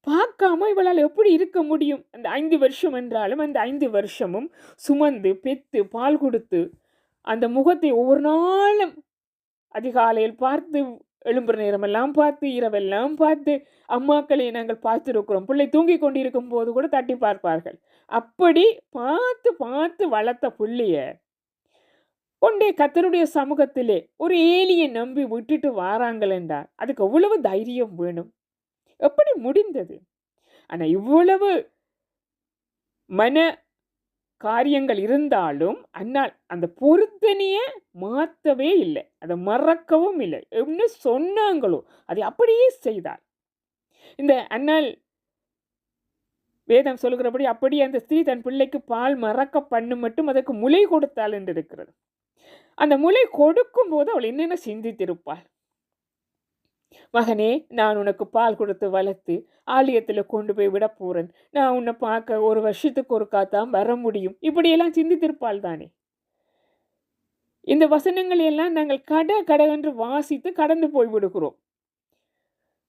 பார்க்காம இவளால் எப்படி இருக்க முடியும்? அந்த 5 வருஷம் என்றாலும் அந்த 5 வருஷமும் சுமந்து பெற்று பால் கொடுத்து அந்த முகத்தை ஒவ்வொரு நாளும் அதிகாலையில் பார்த்து, எழும்புற நேரமெல்லாம் பார்த்து, இரவெல்லாம் பார்த்து, அம்மாக்களை நாங்கள் பார்த்துருக்கிறோம். பிள்ளை தூங்கி கொண்டிருக்கும் போது கூட தட்டி பார்ப்பார்கள். அப்படி பார்த்து பார்த்து வளர்த்த பிள்ளைய கொண்டே கர்த்தருடைய சமூகத்திலே ஒரு ஏலியை நம்பி விட்டுட்டு வாராங்கள் என்றால் அதுக்கு எவ்வளவு தைரியம் வேணும்? எப்படி முடிந்தது? ஆனால் இவ்வளவு மன காரியங்கள் இருந்தாலும் அன்னால் அந்த பொருத்தனையை மாற்றவே இல்லை, அதை மறக்கவும் இல்லை. என்ன சொன்னாங்களோ அதை அப்படியே செய்தாள். இந்த அன்னால் வேதம் சொல்கிறபடி அப்படியே அந்த ஸ்திரீ தன் பிள்ளைக்கு பால் மறக்க பண்ணு மட்டும் அதற்கு முலை கொடுத்தாள் என்று இருக்கிறது. அந்த முலை கொடுக்கும் போது அவள் என்னென்ன சிந்தித்திருப்பாள்? மகனே, நான் உனக்கு பால் கொடுத்து வளர்த்து ஆலயத்தில் கொண்டு போய் விட போறேன், நான் உன்னை பார்க்க ஒரு வருஷத்துக்கு ஒரு காத்தான் வர முடியும், இப்படியெல்லாம் சிந்தித்திருப்பாள் தானே. இந்த வசனங்களை எல்லாம் நாங்கள் கட என்று வாசித்து கடந்து போய்விடுகிறோம்.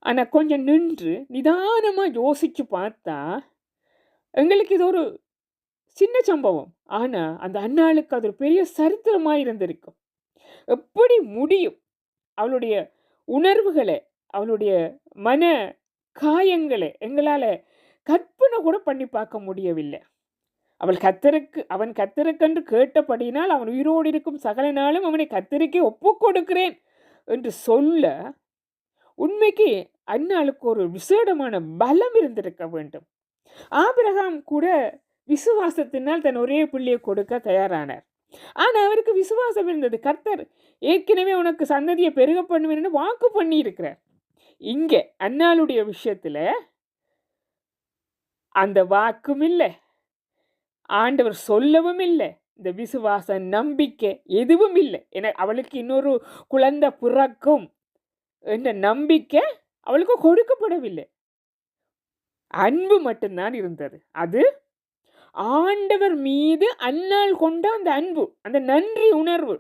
ஆனால் கொஞ்சம் நின்று நிதானமாக யோசித்து பார்த்தா எங்களுக்கு இது ஒரு சின்ன சம்பவம். ஆனால் அந்த அன்னாளுக்கு அது ஒரு பெரிய சரித்திரமாக இருந்திருக்கும். எப்படி முடியும்? அவளுடைய உணர்வுகளை, அவளுடைய மன காயங்களை எங்களால் கற்பனை கூட பண்ணி பார்க்க முடியவில்லை. அவன் கத்தருக்கென்று கேட்டபடியினால் அவன் உயிரோடு இருக்கும் சகல நாளும் அவனை கத்தருக்கே ஒப்பு கொடுக்கிறேன் என்று சொல்ல உண்மைக்கு அன்னாளுக்கு ஒரு விசேடமான பலம் இருந்திருக்க வேண்டும். ஆபிரகாம் கூட விசுவாசத்தினால் தன் ஒரே பிள்ளையை கொடுக்க தயாரானார். ஆனால் அவருக்கு விசுவாசம் இருந்தது. கர்த்தர் ஏற்கனவே உனக்கு சந்ததியை பெருக பண்ணுவேன்னு வாக்கு பண்ணி இருக்கிறார். இங்கே அன்னாளுடைய விஷயத்துல அந்த வாக்கும் இல்லை, ஆண்டவர் சொல்லவும் இல்லை, இந்த விசுவாச நம்பிக்கை எதுவும் இல்லை. என அவளுக்கு இன்னொரு குழந்தை பிறக்கும் என்ற நம்பிக்கை அவளுக்கு கொடுக்கப்படவில்லை. அன்பு மட்டும்தான் இருந்தது. அது ஆண்டவர் மீது அன்னாள் கொண்ட அந்த அன்பு, அந்த நன்றி உணர்வு,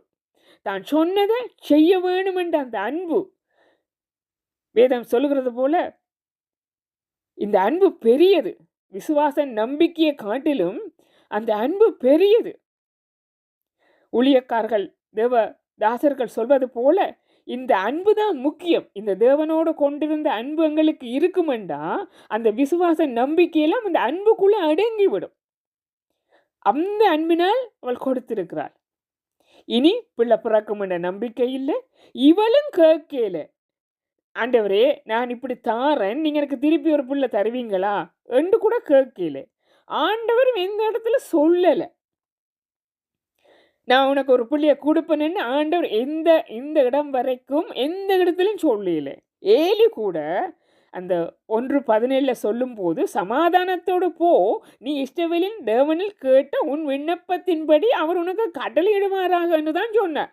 தான் சொன்னதை செய்ய வேணும் என்ற அந்த அன்பு. வேதம் சொல்லுகிறது போல இந்த அன்பு பெரியது. விசுவாச நம்பிக்கையை காட்டிலும் அந்த அன்பு பெரியது. ஊழியக்காரர்கள் தேவ தாசர்கள் சொல்வது போல இந்த அன்பு தான் முக்கியம். இந்த தேவனோடு கொண்டிருந்த அன்பு எங்களுக்கு இருக்குமெண்டா அந்த விசுவாச நம்பிக்கையெல்லாம் அந்த அன்புக்குள்ளே அடங்கிவிடும். அந்த அன்பினால் அவள் கொடுத்திருக்கிறாள். இனி பிள்ளை பிறக்கும் என்ற நம்பிக்கை இல்லை. இவளும் கேட்கல, ஆண்டவரே நான் இப்படி தாரேன், நீங்கள் எனக்கு திருப்பி ஒரு பிள்ளை தருவீங்களா என்று கூட கேட்கல. ஆண்டவர் எந்த இடத்துல சொல்லலை, நான் உனக்கு ஒரு பிள்ளையை கொடுப்பேன்னு ஆண்டவர் இந்த இடம் வரைக்கும் எந்த இடத்துலையும் சொல்லல. ஏலி கூட அந்த 1:17 சொல்லும் போது சமாதானத்தோடு போ, நீ இஷ்டவேலின் தேவனில் கேட்ட உன் விண்ணப்பத்தின்படி அவர் உனக்கு கட்டளையிடுவாராக என்று தான் சொன்னார்.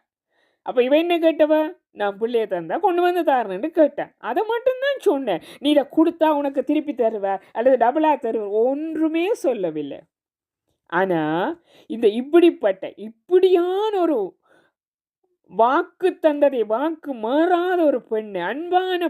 அப்போ இவன் என்ன கேட்டவ? நான் பிள்ளையை தந்தா கொண்டு வந்து தாரேன்னு கேட்டேன். அதை மட்டும்தான் சொன்னேன். நீ இதை கொடுத்தா உனக்கு திருப்பி தருவேன் அல்லது டபுளாக தருவேன் ஒன்றுமே சொல்லவில்லை. ஆனால் இந்த இப்படியான ஒரு வாக்கு தந்ததை வாக்கு மாறாத ஒரு பெண்ணை, அன்பான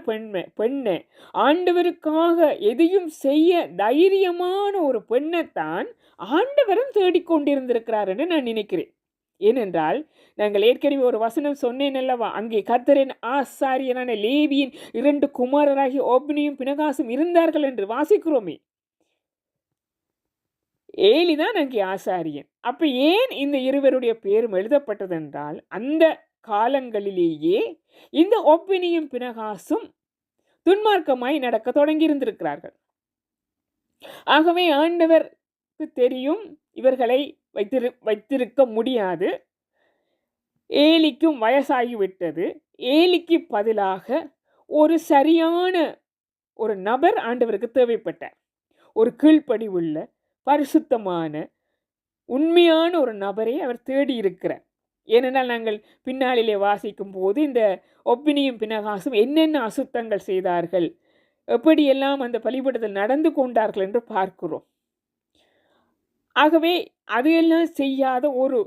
பெண்ணை, ஆண்டவருக்காக எதையும் செய்ய தைரியமான ஒரு பெண்ணைத்தான் ஆண்டவரும் தேடிக்கொண்டிருந்திருக்கிறார் என்று நான் நினைக்கிறேன். ஏனென்றால் நாங்கள் ஏற்கனவே ஒரு வசனம் சொன்னேன் அல்லவா, அங்கே கர்த்தரின் ஆசாரியனான லேவியின் 2 குமாரராகிய ஓப்னியும் பினகாசும் இருந்தார்கள் என்று வாசிக்கிறோமே. ஏலிதான் அங்கே ஆசாரியன். அப்ப ஏன் இந்த இருவருடைய பேரும் எழுதப்பட்டதென்றால் அந்த காலங்களிலேயே இந்த ஒப்பினியும் பினகாசும் துன்மார்க்கமாய் நடக்க தொடங்கி இருந்திருக்கிறார்கள். ஆகவே ஆண்டவருக்கு தெரியும் இவர்களை வைத்திருக்க முடியாது. ஏலிக்கும் வயசாகிவிட்டது. ஏலிக்கு பதிலாக ஒரு சரியான ஒரு நபர் ஆண்டவருக்கு தேவைப்பட்டார். ஒரு கீழ்ப்படிவுள்ள பரிசுத்தமான உண்மையான ஒரு நபரை அவர் தேடி இருக்கிறார். ஏனென்றால் நாங்கள் பின்னாளிலே வாசிக்கும் போது இந்த ஒப்பினியும் பினகாசும் என்னென்ன அசுத்தங்கள் செய்தார்கள், எப்படியெல்லாம் அந்த பலிபீடத்தில் நடந்து கொண்டார்கள் என்று பார்க்கிறோம். ஆகவே அதையெல்லாம் செய்யாத ஒரு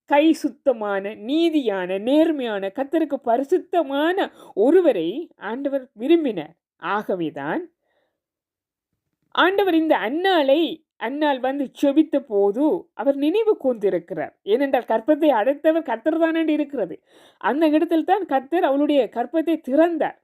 கை சுத்தமான நீதியான நேர்மையான கர்த்தருக்கு பரிசுத்தமான ஒருவரை ஆண்டவர் விரும்பினார். ஆகவேதான் ஆண்டவர் இந்த அன்னாள் வந்து செபித்த போது அவர் நினைவு கூர்ந்திருக்கிறார். ஏனென்றால் கற்பத்தை அடைத்தவர் கர்த்தர் தான் என்று இருக்கிறது. அந்த இடத்தில் தான் கர்த்தர் அவளுடைய கற்பத்தை திறந்தார்.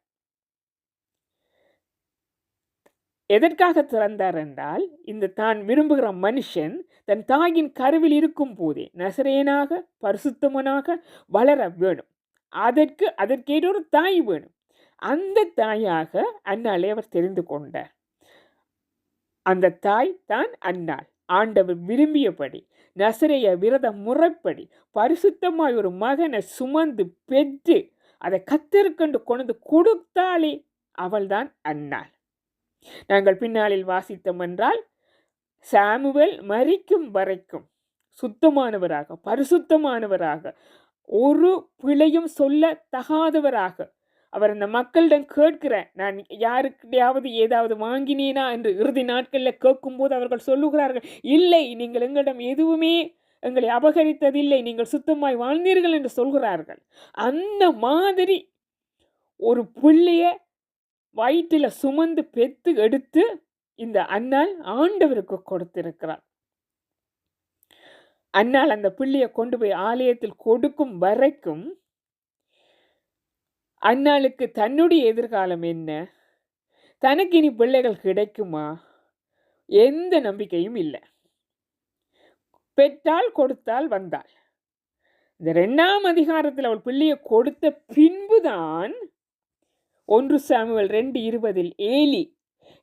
எதற்காக திறந்தார் என்றால், இந்த தான் விரும்புகிற மனுஷன் தன் தாயின் கருவில் இருக்கும் போதே நசரேயனாக பரிசுத்தமனாக வளர வேணும். அதற்கேற்ற ஒரு தாய் வேணும். அந்த தாயாக அன்னாளை அவர் தெரிந்து கொண்டார். அந்த தாய் தான் அன்னாள். ஆண்டவர் விரும்பியபடி நசரேய விரத முறைப்படி பரிசுத்தமாய் ஒரு மகனை சுமந்து பெற்று அதை கர்த்தருக்கென்று கொண்டு கொடுத்தாலே அவள்தான் அன்னாள். நாங்கள் பின்னாளில் வாசித்தோம் என்றால், சாமுவேல் மரிக்கும் வரைக்கும் சுத்தமானவராக பரிசுத்தமானவராக ஒரு பிழையும் சொல்ல தகாதவராக அவர் அந்த மக்களிடம் கேட்கிறேன், நான் யாருக்கிட்டையாவது ஏதாவது வாங்கினேனா என்று இறுதி நாட்களில் கேட்கும்போது அவர்கள் சொல்லுகிறார்கள், இல்லை நீங்கள் எங்களிடம் எதுவுமே எங்களை அபகரித்ததில்லை, நீங்கள் சுத்தமாய் வாழ்ந்தீர்கள் என்று சொல்கிறார்கள். அந்த மாதிரி ஒரு பிள்ளைய வயிற்றில் சுமந்து பெத்து எடுத்து இந்த அன்னாள் ஆண்டவருக்கு கொடுத்திருக்கிறார். அன்னாள் அந்த பிள்ளையை கொண்டு போய் ஆலயத்தில் கொடுக்கும் வரைக்கும் அன்னாளுக்கு தன்னுடைய எதிர்காலம் என்ன, தனக்கு இனி பிள்ளைகள் கிடைக்குமா, எந்த நம்பிக்கையும் இல்லை. பெற்றால் கொடுத்தால் வந்தாள். இந்த 2ஆம் அதிகாரத்தில் அவள் பிள்ளையை கொடுத்த பின்புதான் 1 சாமுவேல் 2:20 ஏலி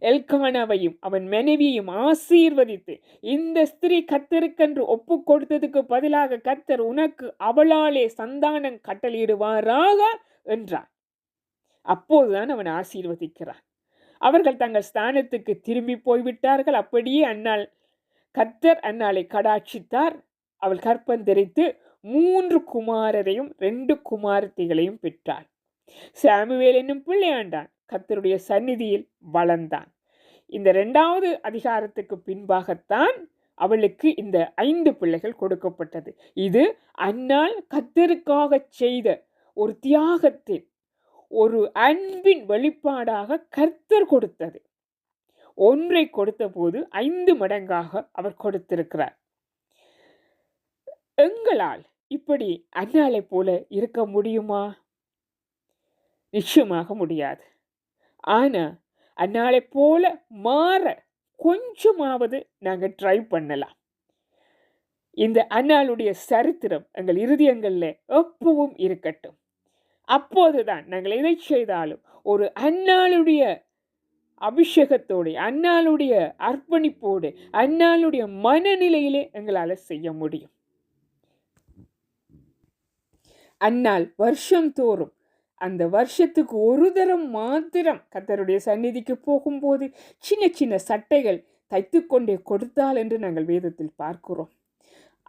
எல்கானாவையும் அவன் மனைவியையும் ஆசீர்வதித்து, இந்த ஸ்திரீ கர்த்தருக்கென்று ஒப்பு கொடுத்ததுக்கு பதிலாக கர்த்தர் உனக்கு அவளாலே சந்தானம் கட்டளையிடுவாராக என்றார். அப்போதுதான் அவன் ஆசீர்வதிக்கிறான். அவர்கள் தங்கள் ஸ்தானத்துக்கு திரும்பி போய்விட்டார்கள். அப்படியே அன்னாள் கர்த்தர் அன்னாளை கடாட்சித்தார். அவள் கற்பந்தரித்து 3 குமாரரையும் 2 குமாரத்திகளையும் பெற்றாள். சாமுவேல் என்னும் பிள்ளையாண்டான், கர்த்தருடைய சந்நிதியில் வளர்ந்தான். இந்த 2வது அதிகாரத்துக்கு பின்பாகத்தான் அவளுக்கு இந்த 5 பிள்ளைகள் கொடுக்கப்பட்டது. இது அன்னாள் கர்த்தருக்காக செய்த ஒரு தியாகத்தின், ஒரு அன்பின் வெளிப்பாடாக கர்த்தர் கொடுத்தது. ஒன்றை கொடுத்த போது 5 மடங்காக அவர் கொடுத்திருக்கிறார். எங்களால் இப்படி அன்னாளை போல இருக்க முடியுமா? நிச்சயமாக முடியாது. ஆனா அன்னாளை போல மாற கொஞ்சமாவது நாங்கள் ட்ரை பண்ணலாம். இந்த அன்னாளுடைய சரித்திரம் எங்கள் இருதயங்களில் எப்பவும் இருக்கட்டும். அப்போதுதான் நாங்கள் எதை செய்தாலும் ஒரு அன்னாளுடைய அபிஷேகத்தோடு, அன்னாளுடைய அர்ப்பணிப்போடு, அன்னாளுடைய மனநிலையிலே எங்களால் செய்ய முடியும். அன்னாள் வருஷம் தோறும், அந்த வருஷத்துக்கு ஒரு தரம் மாத்திரம் கர்த்தருடைய சந்நிதிக்கு போகும்போது சின்ன சின்ன சட்டைகள் தைத்து கொண்டே கொடுத்தாள் என்று நாங்கள் வேதத்தில் பார்க்கிறோம்.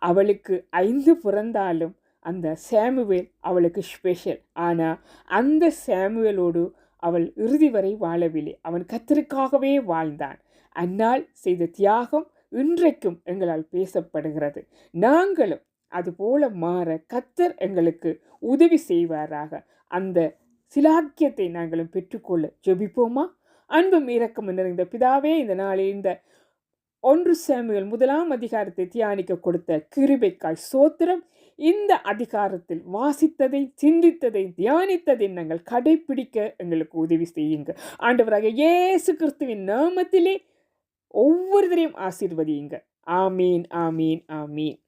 அவளுக்கு 5 பிறந்தாலும் அந்த சாமுவேல் அவளுக்கு ஸ்பெஷல். ஆனால் அந்த சாமுவேலோடு அவள் இறுதி வரை வாழவில்லை. அவன் கர்த்தருக்காகவே வாழ்ந்தான். அன்னாள் செய்த தியாகம் இன்றைக்கும் எங்களால் பேசப்படுகிறது. நாங்களும் அதுபோல மாற கர்த்தர் எங்களுக்கு உதவி செய்வாராக. அந்த சிலாக்கியத்தை நாங்களும் பெற்றுக்கொள்ள ஜெபிப்போமா? அன்பும் இரக்கம் நிறைந்த பிதாவே, இந்த நாளில் இந்த 1 சாமுவேல் 1ஆம் அதிகாரத்தை தியானிக்க கொடுத்த கிருபைக்காய் ஸ்தோத்திரம். இந்த அதிகாரத்தில் வாசித்ததை, சிந்தித்ததை, தியானித்ததை நாங்கள் கடைபிடிக்க எங்களுக்கு உதவி செய்யுங்க. ஆண்டவராக இயேசு கிறிஸ்துவின் நாமத்திலே ஒவ்வொருவரையும் ஆசீர்வதியுங்க. ஆமீன், ஆமீன், ஆமீன்.